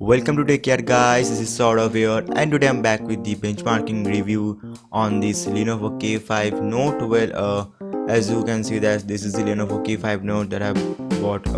Welcome to Take Care guys, this is Saurav here and today I'm back with the benchmarking review on this Lenovo K5 Note. As you can see that this is the Lenovo K5 Note that I bought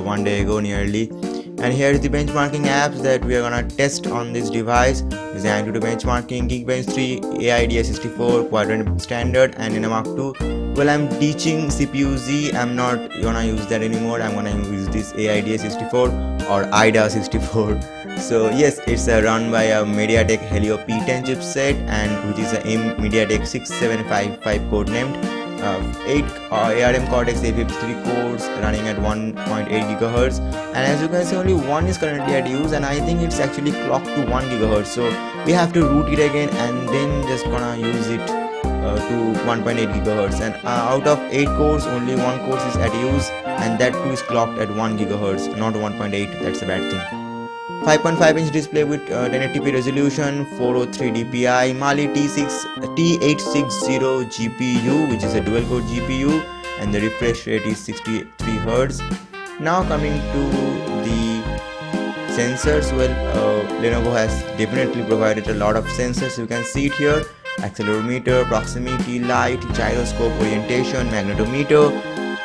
one day ago nearly, and here is the benchmarking apps that we are gonna test on this device. Designed to do benchmarking: Geekbench 3, AIDA64, Quadrant Standard and Ninamark 2. Well, I'm teaching CPU Z, I'm not gonna use that anymore. I'm gonna use this AIDA64 or IDA64. So yes, it's run by a MediaTek Helio P10 chipset, and which is a MediaTek 6755 codenamed 8 ARM Cortex A53 cores running at 1.8 GHz, and as you can see only one is currently at use, and I think it's actually clocked to 1 GHz, so we have to root it again and then just gonna use it to 1.8 GHz, and out of 8 cores only 1 core is at use, and that too is clocked at 1 GHz, not 1.8. That's a bad thing. 5.5-inch display with 1080p resolution, 403 dpi, Mali T860 GPU, which is a dual-core GPU, and the refresh rate is 63 Hz. Now coming to the sensors, well, Lenovo has definitely provided a lot of sensors. You can see it here: accelerometer, proximity light, gyroscope, orientation, magnetometer,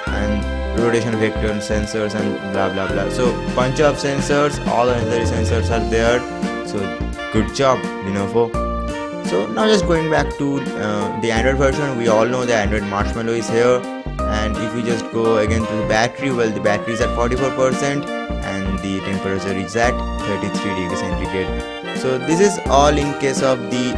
and rotation vector sensors, and blah blah blah. So bunch of sensors, all the necessary sensors are there, so good job Lenovo. So now just going back to the Android version, we all know the Android Marshmallow is here, and if we just go again to the battery, well, the battery is at 44% and the temperature is at 33 degrees centigrade. So this is all in case of the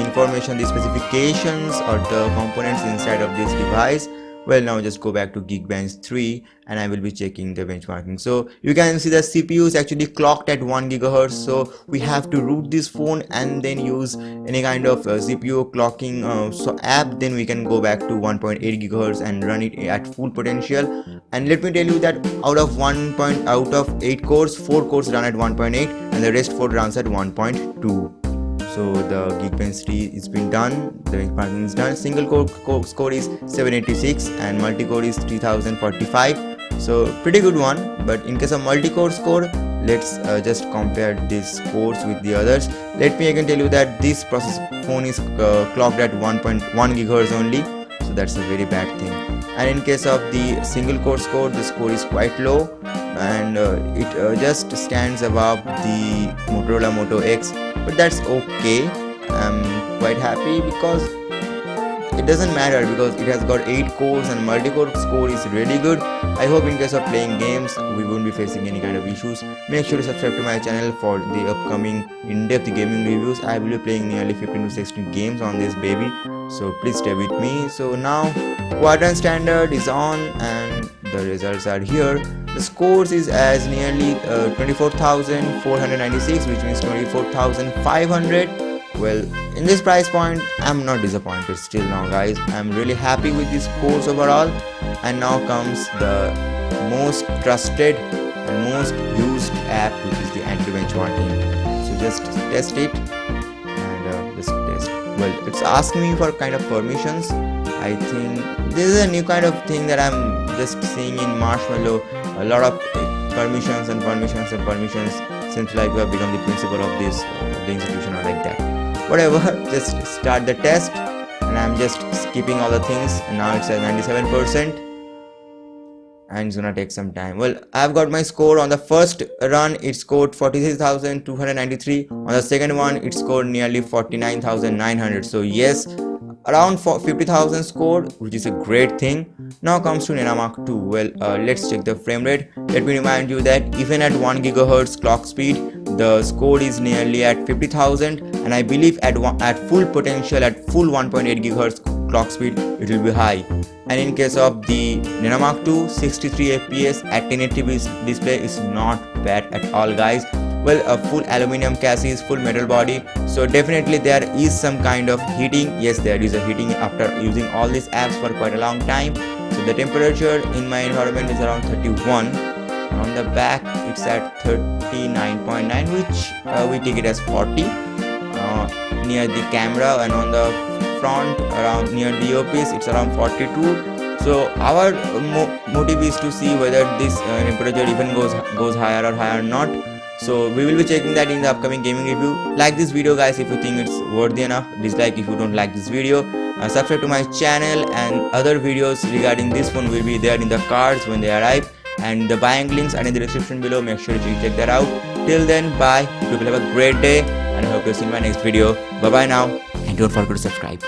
information, the specifications or the components inside of this device. Well, now just go back to Geekbench 3 and I will be checking the benchmarking. So you can see the CPU is actually clocked at 1 GHz, so we have to root this phone and then use any kind of CPU clocking app. Then we can go back to 1.8 GHz and run it at full potential. And let me tell you that out of 8 cores, 4 cores run at 1.8 and the rest 4 runs at 1.2. So the Geekbench 3 is been done, the benchmarking is done. Single core score is 786 and multi-core is 3045. So pretty good one. But in case of multi-core score, let's just compare these scores with the others. Let me again tell you that this phone is clocked at 1.1 GHz only, so that's a very bad thing. And in case of the single core score, the score is quite low, and it just stands above the Motorola Moto X, but that's okay. I'm quite happy because it doesn't matter, because it has got 8 cores and multi-core score is really good. I hope in case of playing games we won't be facing any kind of issues. Make sure to subscribe to my channel for the upcoming in-depth gaming reviews. I will be playing nearly 15 to 16 games on this baby, so please stay with me. So now Quadrant Standard is on and the results are here. The scores is as nearly 24,496, which means 24,500. Well, in this price point I'm not disappointed still now guys. I'm really happy with these scores overall. And now comes the most trusted and most used app, which is the Android benchmarking. So just test it and just test. Well, it's asking me for kind of permissions. I think this is a new kind of thing that I'm just seeing in Marshmallow. A lot of permissions and permissions and permissions. Seems like we have become the principal of this the institution or like that. Whatever, just start the test, and I'm just skipping all the things, and now it's at 97% and it's gonna take some time. Well, I've got my score. On the first run it scored 46,293. On the second one it scored nearly 49,900. So yes, around 50,000 score, which is a great thing. Now comes to Ninamark 2. Well, let's check the frame rate. Let me remind you that even at 1 GHz clock speed, the score is nearly at 50,000, and I believe at full potential, at full 1.8 GHz clock speed, it will be high. And in case of the Ninamark 2, 63 FPS at 1080p display is not bad at all guys. Well, a full aluminum chassis, full metal body, so definitely there is some kind of heating. Yes, there is a heating after using all these apps for quite a long time. So the temperature in my environment is around 31. On the back it's at 39.9, which we take it as 40 near the camera, and on the front around near the earpiece it's around 42. So our motive is to see whether this temperature even goes higher or higher or not. So we will be checking that in the upcoming gaming review. Like this video guys if you think it's worthy enough, dislike if you don't like this video, subscribe to my channel, and other videos regarding this phone will be there in the cards when they arrive, and the buying links are in the description below. Make sure to check that out. Till then, bye. People have a great day, and I hope to see you in my next video. Bye bye now, and don't forget to subscribe.